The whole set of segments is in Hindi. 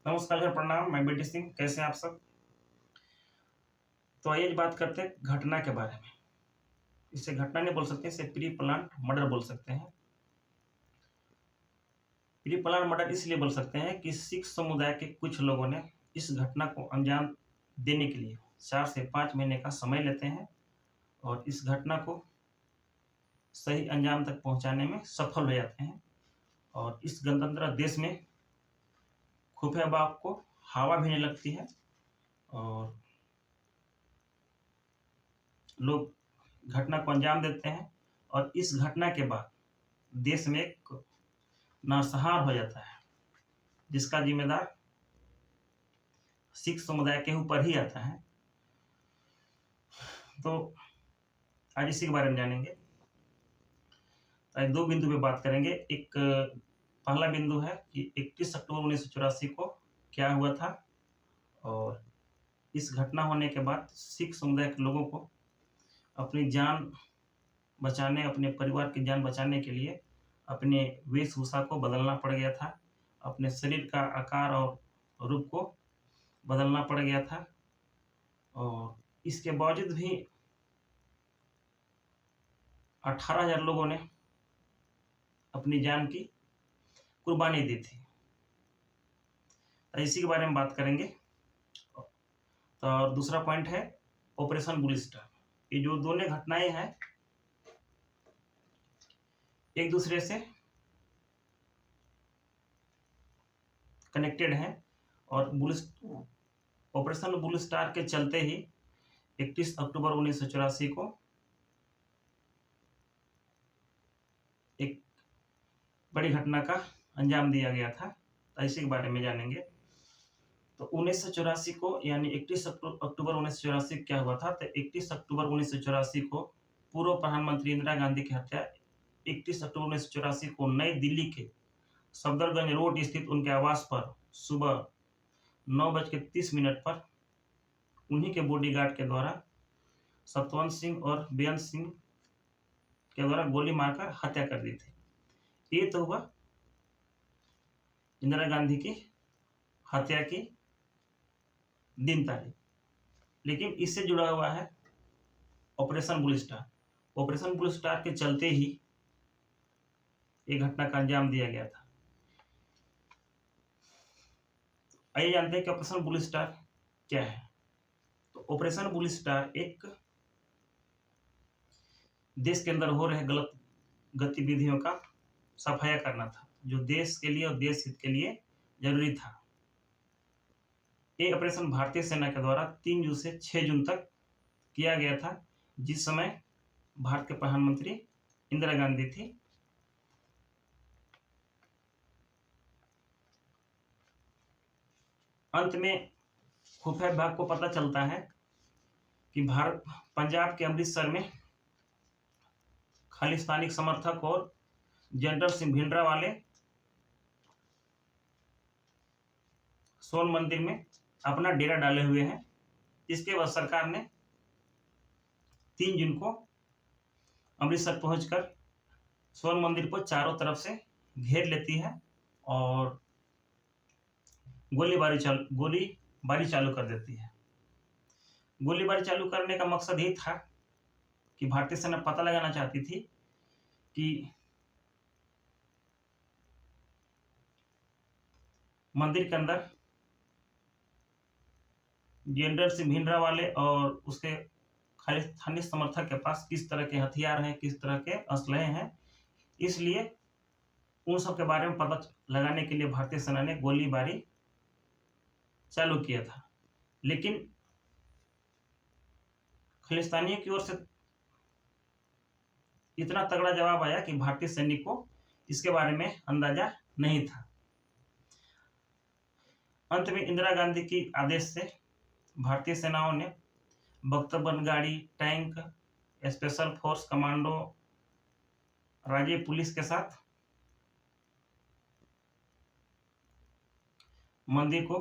नमस्कार सर, प्रणाम। मैं बीटी सिंह। कैसे हैं आप सब? तो आइए बात करते हैं घटना के बारे में। इसे घटना नहीं बोल सकते, इसे प्री प्लान मर्डर बोल सकते हैं। प्री प्लान मर्डर इसलिए बोल सकते हैं कि सिख समुदाय के कुछ लोगों ने इस घटना को अंजाम देने के लिए 4 से 5 महीने का समय लेते हैं और इस घटना को सही अंजाम तक पहुंचाने में सफल हो जाते हैं। और इस गणतंत्र देश में खुफिया बाग को हवा भी नहीं लगती है और लोग घटना को अंजाम देते हैं। और इस घटना के बाद देश में एक नरसंहार हो जाता है, जिसका जिम्मेदार सिख समुदाय के ऊपर ही आता है। तो आज इसी के बारे में जानेंगे। आज 2 बिंदु पे बात करेंगे। एक पहला बिंदु है कि 31 अक्टूबर 1984 को क्या हुआ था और इस घटना होने के बाद सिख समुदाय के लोगों को अपनी जान बचाने, अपने परिवार की जान बचाने के लिए अपने वेशभूषा को बदलना पड़ गया था, अपने शरीर का आकार और रूप को बदलना पड़ गया था। और इसके बावजूद भी 18,000 लोगों ने अपनी जान की कुर्बानी दी थी। तो इसी के बारे में बात करेंगे। तो और दूसरा पॉइंट है ऑपरेशन ब्लू स्टार। ये जो दोनों घटनाएं हैं एक दूसरे से कनेक्टेड हैं और ऑपरेशन ब्लू स्टार के चलते ही 31 अक्टूबर 1984 को एक बड़ी घटना का अंजाम दिया गया था। तो इसी के बारे में जानेंगे। तो 1984 को यानी 31 अक्टूबर 1984 क्या हुआ था? तो 31 अक्टूबर 1984 को पूर्व प्रधानमंत्री इंदिरा गांधी की हत्या 31 अक्टूबर 1984 को नई दिल्ली के सफदरगंज रोड स्थित उनके आवास पर सुबह 9:30 पर उन्हीं के बॉडीगार्ड के द्वारा सतवंत सिंह और बेअंत सिंह के द्वारा गोली मारकर हत्या कर दी थी। ये तो हुआ इंदिरा गांधी की हत्या की दिन तारीख। लेकिन इससे जुड़ा हुआ है operation blue star. Operation blue star के चलते ही ये घटना का अंजाम दिया गया था। आइए जानते हैं कि ऑपरेशन ब्लू स्टार क्या है। तो ऑपरेशन ब्लू स्टार एक देश के अंदर हो रहे गलत गतिविधियों का सफाया करना था, जो देश के लिए और देश हित के लिए जरूरी था। ये ऑपरेशन भारतीय सेना के द्वारा 3 जून से 6 जून तक किया गया था, जिस समय भारत के प्रधानमंत्री इंदिरा गांधी थी। अंत में खुफिया विभाग को पता चलता है कि भारत पंजाब के अमृतसर में खालिस्तानी समर्थक और जनरल सिंह भिंडरावाले सोन मंदिर में अपना डेरा डाले हुए हैं। इसके बाद सरकार ने 3 जून को अमृतसर पहुंचकर सोन मंदिर को चारों तरफ से घेर लेती है और गोलीबारी चालू कर देती है। गोलीबारी चालू करने का मकसद ये था कि भारतीय सेना पता लगाना चाहती थी कि मंदिर के अंदर जनरल सिंह भिंडरावाले और उसके खालिस्तानी समर्थक के पास किस तरह के हथियार हैं, किस तरह के असलहे हैं। इसलिए उन सब के बारे में पता लगाने के लिए भारतीय सेना ने गोलीबारी चालू किया था। लेकिन खालिस्तानियों की ओर से इतना तगड़ा जवाब आया कि भारतीय सैनिक को इसके बारे में अंदाजा नहीं था। अंत में इंदिरा गांधी की आदेश से भारतीय सेनाओं ने बख्तरबंद गाड़ी, टैंक, स्पेशल फोर्स कमांडो, राज्य पुलिस के साथ मंदिर को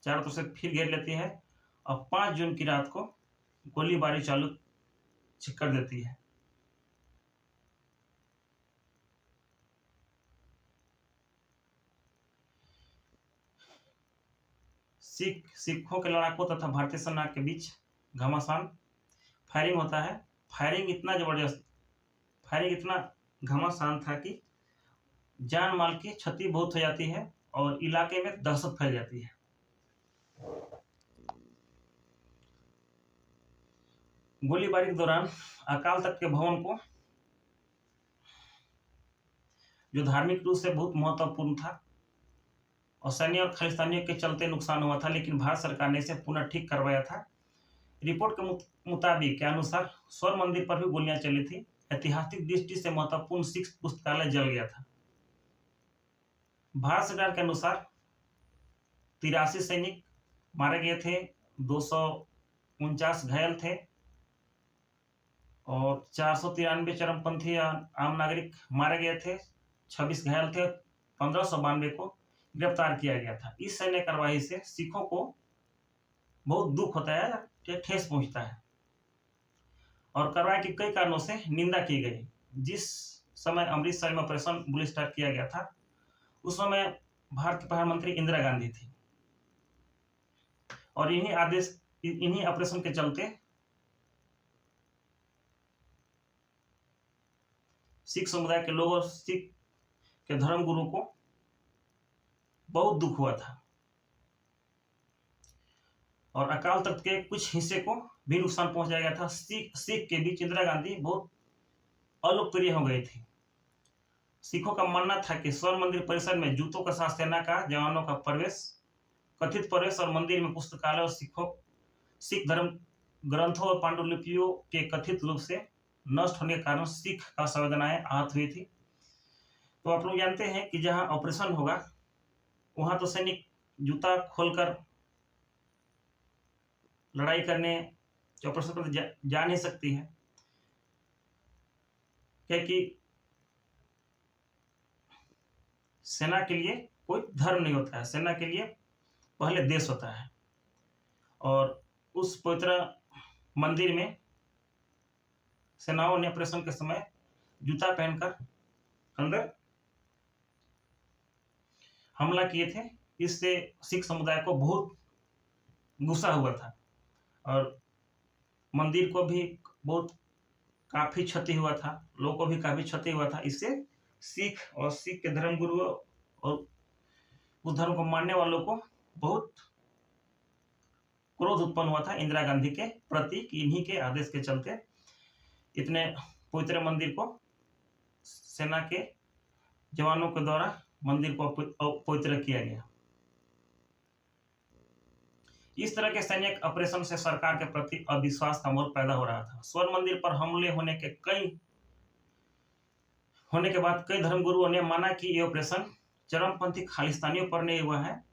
चारों तरफ से फिर घेर लेती है और 5 जून की रात को गोलीबारी चालू कर देती है। सिखों के लड़ाकों तथा भारतीय सेना के बीच घमासान फायरिंग होता है। फायरिंग इतना जबरदस्त, फायरिंग इतना घमासान था कि जान माल की क्षति बहुत हो जाती है और इलाके में दहशत फैल जाती है। गोलीबारी के दौरान अकाल तख्त के भवन को, जो धार्मिक रूप से बहुत महत्वपूर्ण था और सैन्य और खालिस्तानियों के चलते नुकसान हुआ था, लेकिन भारत सरकार ने इसे पुनः ठीक करवाया था। रिपोर्ट के मुताबिक के अनुसार स्वर्ण मंदिर पर भी गोलियां चली थी। ऐतिहासिक दृष्टि से महत्वपूर्ण सिख पुस्तकालय जल गया था। भारत सरकार के अनुसार 83 सैनिक मारे गए थे, 249 घायल थे और 493 चरमपंथी आम नागरिक मारे गए थे, 26 घायल थे, 1592 को गिरफ्तार किया गया था। इस सैन्य कार्रवाई से सिखों को बहुत दुख होता है, ठेस पहुंचता है और कार्रवाई की कई कारणों से निंदा की गई। जिस समय अमृतसर में ऑपरेशन ब्लू स्टार किया गया था, उस समय भारत की प्रधानमंत्री इंदिरा गांधी थी और इन्हीं ऑपरेशन के चलते सिख समुदाय के लोगों और सिख के धर्मगुरु को बहुत दुख हुआ था और अकाल तख्त के कुछ हिस्से को भी नुकसान पहुंचाया गया था। सिख के बीच इंदिरा गांधी बहुत अलोकप्रिय हो गई थी। सिखों का मानना था कि स्वर्ण मंदिर परिसर में जूतों के साथ सेना का जवानों का कथित प्रवेश और मंदिर में पुस्तकालय और सिख धर्म ग्रंथों और पांडुलिपियों के कथित रूप से नष्ट होने के कारण सिख का संवेदनाएं आहत हुई थी। तो आप लोग जानते हैं कि जहां ऑपरेशन होगा वहां तो सैनिक जूता खोलकर लड़ाई करने ऑपरेशन पर जा नहीं सकती है, क्योंकि सेना के लिए कोई धर्म नहीं होता है, सेना के लिए पहले देश होता है। और उस पवित्र मंदिर में सेनाओं ने ऑपरेशन के समय जूता पहनकर अंदर हमला किए थे। इससे सिख समुदाय को बहुत गुस्सा हुआ था और मंदिर को भी काफी क्षति हुआ था, लोगों को भी काफी क्षति हुआ था। इससे सिख और सिख के धर्मगुरु और उस धर्म को मानने वालों को बहुत क्रोध उत्पन्न हुआ था इंदिरा गांधी के प्रति कि इन्हीं के आदेश के चलते इतने पवित्र मंदिर को सेना के जवानों के द्वारा मंदिर को पवित्र किया गया। इस तरह के सैन्य ऑपरेशन से सरकार के प्रति अविश्वास का माहौल पैदा हो रहा था। स्वर्ण मंदिर पर हमले होने के बाद कई धर्मगुरुओं ने माना कि ये ऑपरेशन चरमपंथी खालिस्तानियों पर नहीं हुआ है,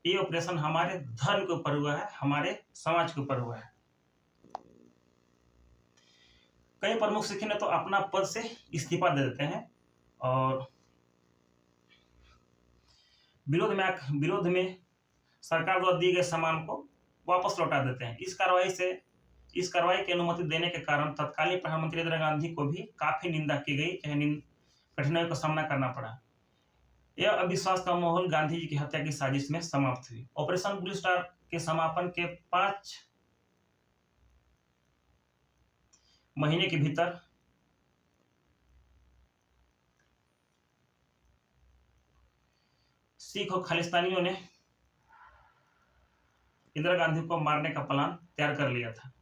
ये ऑपरेशन हमारे धर्म के ऊपर हुआ है, हमारे समाज के ऊपर हुआ है। कई प्रमुख सिख ने तो अपना पद से इस्तीफा दे देते हैं और विरोध में सरकार द्वारा दिए गए सामान को वापस लौटा देते हैं। इस कार्रवाई की अनुमति देने के कारण तत्कालीन प्रधानमंत्री इंदिरा गांधी को भी काफी निंदा की गई, कठिनाइयों का सामना करना पड़ा। यह अविश्वास का माहौल गांधी जी की हत्या की साजिश में समाप्त हुई। ऑपरेशन ब्लू स्टार के समापन के 5 महीने के भीतर सिख और खालिस्तानियों ने इंदिरा गांधी को मारने का प्लान तैयार कर लिया था।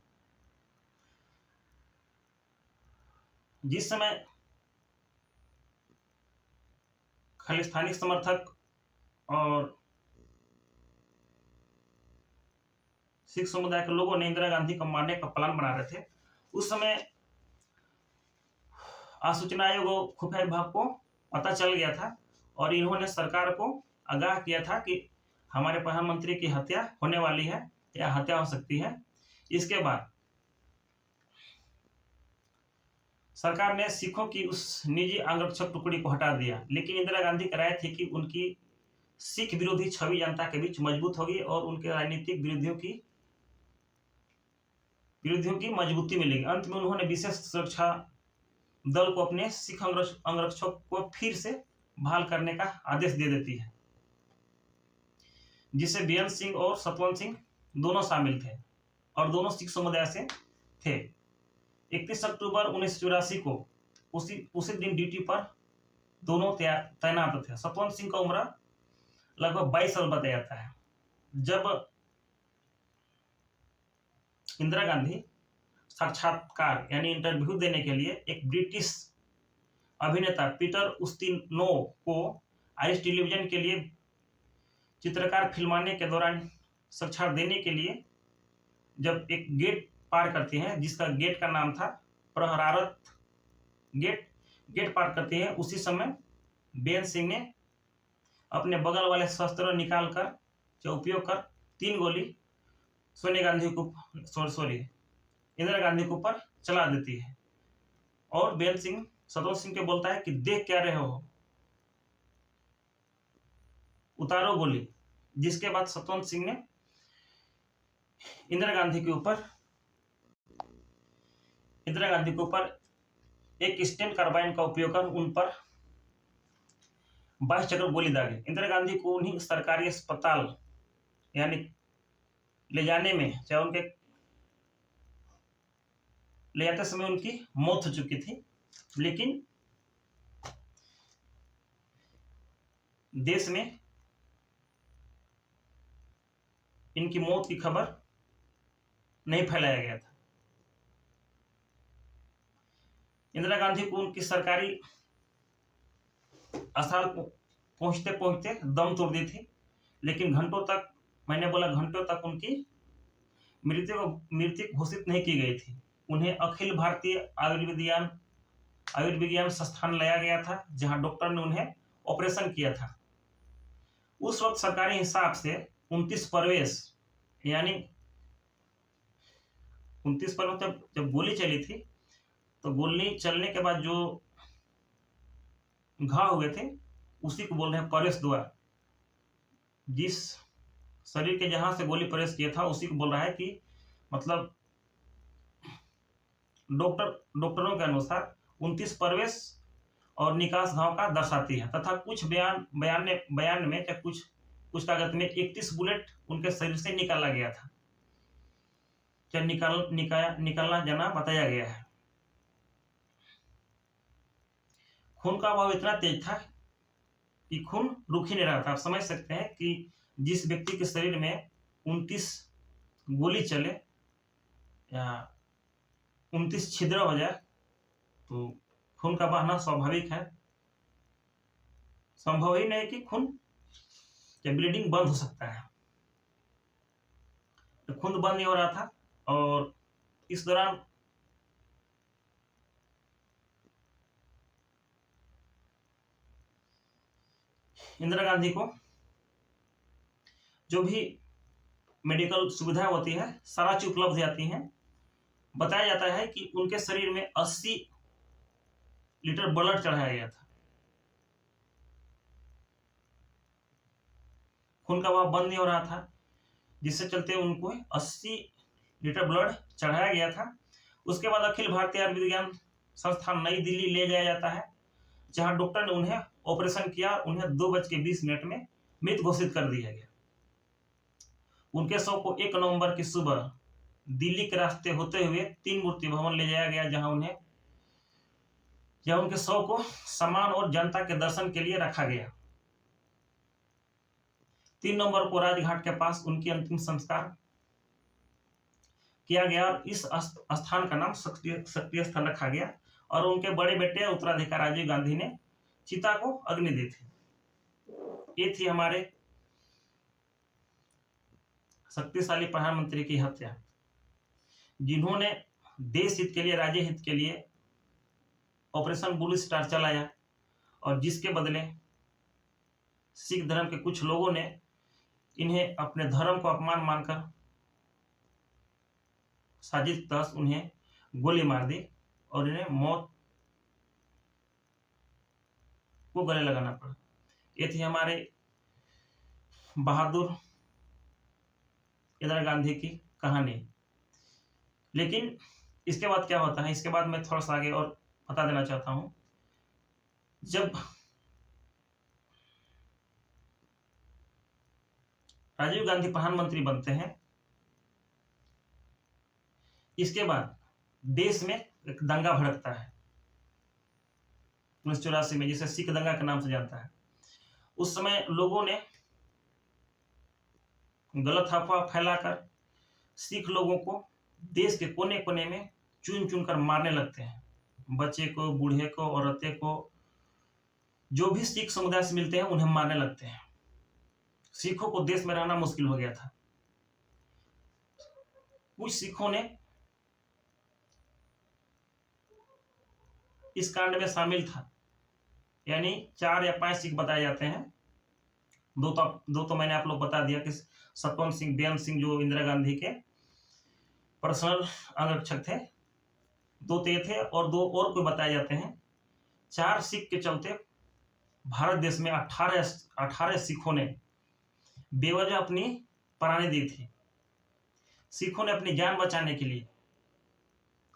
जिस समय खालिस्तानी समर्थक और सिख समुदाय के लोगों ने इंदिरा गांधी को मारने का प्लान बना रहे थे, उस समय सूचना आयोग और खुफिया विभाग को पता चल गया था और इन्होंने सरकार को आगाह किया था कि हमारे प्रधानमंत्री की हत्या होने वाली है या हत्या हो सकती है। इसके बाद सरकार ने सिखों की उस निजी अंगरक्षक टुकड़ी को हटा दिया, लेकिन इंदिरा गांधी की राय थी कि उनकी सिख विरोधी छवि जनता के बीच मजबूत होगी और उनके राजनीतिक विरोधियों की मजबूती मिलेगी। अंत में उन्होंने विशेष सुरक्षा दल को अपने सिख अंगरक्षक को फिर से बहाल करने का आदेश दे देती है। जिससे बेअंत सिंह और सतवंत सिंह दोनों शामिल थे और दोनों सिख समुदाय से थे। 31 अक्टूबर 1984 को उसी दिन ड्यूटी पर दोनों तैनात थे। सतवंत सिंह का उम्र लगभग 22 साल बताया जाता है। जब इंदिरा गांधी साक्षात्कार यानी इंटरव्यू देने के लिए एक ब्रिटिश अभिनेता पीटर उस्तिनोव को आयरिश टेलीविजन के लिए चित्रकार फिल्माने के दौरान साक्षात्कार देने के लिए जब एक गेट पार करती हैं, जिसका गेट का नाम था प्रहरारत गेट पार करती है, उसी समय बेअंत सिंह ने अपने बगल वाले शस्त्र निकालकर उपयोग कर 3 गोली इंदिरा गांधी के ऊपर चला देती है और बेअंत सिंह सतवंत सिंह के बोलता है कि देख क्या रहे हो, उतारो गोली। जिसके बाद सतवंत सिंह ने इंदिरा गांधी के ऊपर एक स्टेन कार्बाइन का उपयोग कर उन पर 22 चक्र गोली दागे। इंदिरा गांधी को उन्हीं सरकारी अस्पताल यानी ले जाने में, चाहे उनके ले जाते समय उनकी मौत हो चुकी थी, लेकिन देश में इनकी मौत की खबर नहीं फैलाया गया था। इंदिरा गांधी को उनकी सरकारी अस्पताल पहुंचते पहुंचते दम तोड़ दी थी, लेकिन घंटों तक उनकी मृत्यु घोषित नहीं की गई थी। उन्हें अखिल भारतीय आयुर्विज्ञान संस्थान लाया गया था, जहां डॉक्टर ने उन्हें ऑपरेशन किया था। उस वक्त सरकारी हिसाब से 29 परवेश यानी 29 परवेश जब गोली चली थी, तो गोली चलने के बाद जो घाव हुए थे उसी को बोल रहे हैं प्रवेश द्वार। जिस शरीर के जहां से गोली प्रवेश किया था उसी को बोल रहा है कि मतलब डॉक्टरों के अनुसार 29 प्रवेश और निकास घाव का दर्शाती है, तथा कुछ बयान में या कुछ कागज में 31 बुलेट उनके शरीर से निकाला गया था, क्या निकालना जाना बताया गया है। खून का बहाव इतना तेज था कि खून रुक ही नहीं रहा था। आप समझ सकते हैं कि जिस व्यक्ति के शरीर में 29 गोली चले या 29 छिद्र हो जाए तो खून का बहना स्वाभाविक है, संभव ही नहीं कि खून या ब्लीडिंग बंद हो सकता है। तो खून बंद नहीं हो रहा था और इस दौरान इंदिरा गांधी को जो भी मेडिकल सुविधाएं होती है सारा चीज उपलब्ध जाती हैं। बताया जाता है कि उनके शरीर में 80 लीटर ब्लड चढ़ाया गया था। खून का बहाव बंद नहीं हो रहा था, जिससे चलते उनको 80 लीटर ब्लड चढ़ाया गया था। उसके बाद अखिल भारतीय आयुर्विज्ञान संस्थान नई दिल्ली ले जाया जाता है, जहां डॉक्टर ने उन्हें ऑपरेशन किया। उन्हें 2:20 में मृत घोषित कर दिया गया। उनके शव को 1 नवंबर की सुबह दिल्ली के रास्ते होते हुए 3 मूर्ति भवन ले जाया गया, जहां उनके शव को सम्मान और जनता के दर्शन के लिए रखा गया। 3 नवंबर को राजघाट के पास उनकी अंतिम संस्कार किया गया और इस स्थान का नाम शक्ति स्थल रखा गया और उनके बड़े बेटे उत्तराधिकारी राजीव गांधी ने चिता को अग्नि दी थी। ये थी हमारे शक्तिशाली प्रधानमंत्री की हत्या, जिन्होंने देश हित के लिए, राज्य हित के लिए ऑपरेशन ब्लू स्टार चलाया और जिसके बदले सिख धर्म के कुछ लोगों ने इन्हें अपने धर्म को अपमान मानकर साजिश तहत उन्हें गोली मार दी और इन्हें मौत को गले लगाना पड़ा। ये थी हमारे बहादुर इंदिरा गांधी की कहानी। लेकिन इसके बाद क्या होता है, इसके बाद मैं थोड़ा सा आगे और बता देना चाहता हूं। जब राजीव गांधी प्रधानमंत्री बनते हैं। इसके बाद देश में एक दंगा भड़कता है 1984 में, जिसे सिख दंगा के नाम से जानता है। उस समय लोगों ने गलत अफवाह फैलाकर सिख लोगों को देश के कोने कोने में चुन चुन कर मारने लगते हैं। बच्चे को, बूढ़े को, औरतें को, जो भी सिख समुदाय से मिलते हैं उन्हें मारने लगते हैं। सिखों को देश में रहना मुश्किल हो गया था। कुछ सिखों ने इस कांड में शामिल था, यानी 4 या 5 सिख बताए जाते हैं। दो तो मैंने आप लोग बता दिया कि सतवंत सिंह, बेअंत सिंह जो इंदिरा गांधी के पर्सनल अंगरक्षक थे, 2 तो ये थे और 2 और कोई बताए जाते हैं। 4 सिख के चलते भारत देश में 18 सिखों ने बेवजह अपनी प्राणी दी थी। सिखों ने अपनी जान बचाने के लिए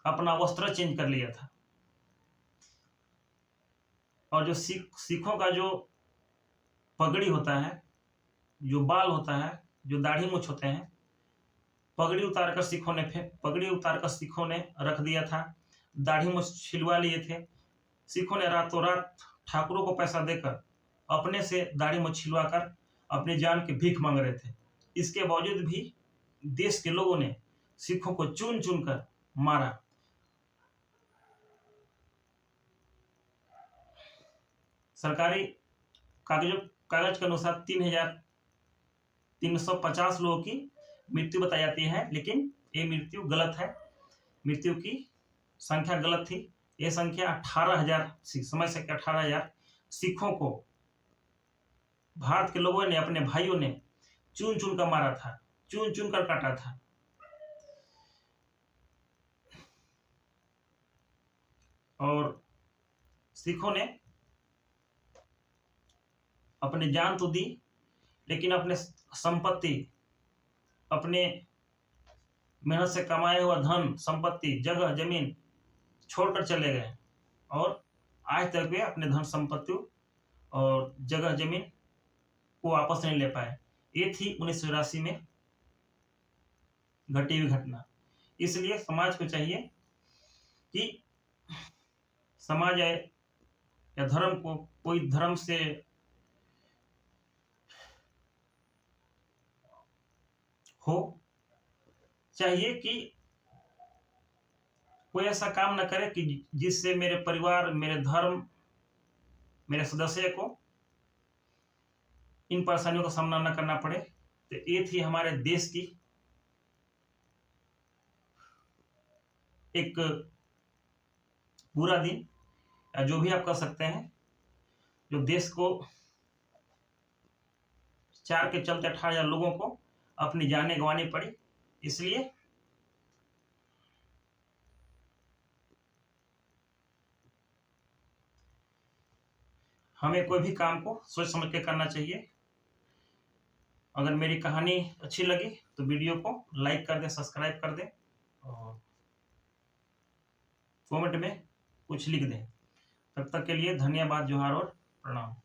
अपना वस्त्र चेंज कर लिया था। और जो सिखों का जो पगड़ी होता है, जो बाल होता है, जो दाढ़ी मूछ होते हैं, पगड़ी उतारकर सिखों ने रख दिया था। दाढ़ी मूछ छिलवा लिए थे। सिखों ने रातों रात ठाकुरों को पैसा देकर अपने से दाढ़ी मूछ छिलवाकर अपनी जान की भीख मांग रहे थे। इसके बावजूद भी देश के लोगों ने सिखों को चुन चुन कर मारा। सरकारी कागज के अनुसार 3,350 लोगों की मृत्यु बताई जाती है, लेकिन ये मृत्यु गलत है। मृत्यु की संख्या गलत थी। ये संख्या 18,000 समझ सकते 18,000 सिखों को भारत के लोगों ने, अपने भाइयों ने चुन चुन कर मारा था, चुन चुन कर काटा था। और सिखों ने अपनी जान तो दी, लेकिन अपने संपत्ति, अपने मेहनत से कमाया हुआ धन, संपत्ति, जगह जमीन छोड़कर चले गए और आज तक वे अपने धन संपत्ति और जगह जमीन को वापस नहीं ले पाए। ये थी 1984 में घटी हुई घटना। इसलिए समाज को चाहिए कि समाज या धर्म को, कोई धर्म से हो, चाहिए कि कोई ऐसा काम न करे कि जिससे मेरे परिवार, मेरे धर्म, मेरे सदस्य को इन परेशानियों का सामना न करना पड़े। तो ये थी हमारे देश की एक बुरा दिन, या जो भी आप कर सकते हैं, जो देश को 4 के चलते 18,000 लोगों को अपनी जानें गंवानी पड़ी। इसलिए हमें कोई भी काम को सोच समझ के करना चाहिए। अगर मेरी कहानी अच्छी लगी तो वीडियो को लाइक कर दें, सब्सक्राइब कर दें और कमेंट में कुछ लिख दें। तब तक के लिए धन्यवाद, जोहार और प्रणाम।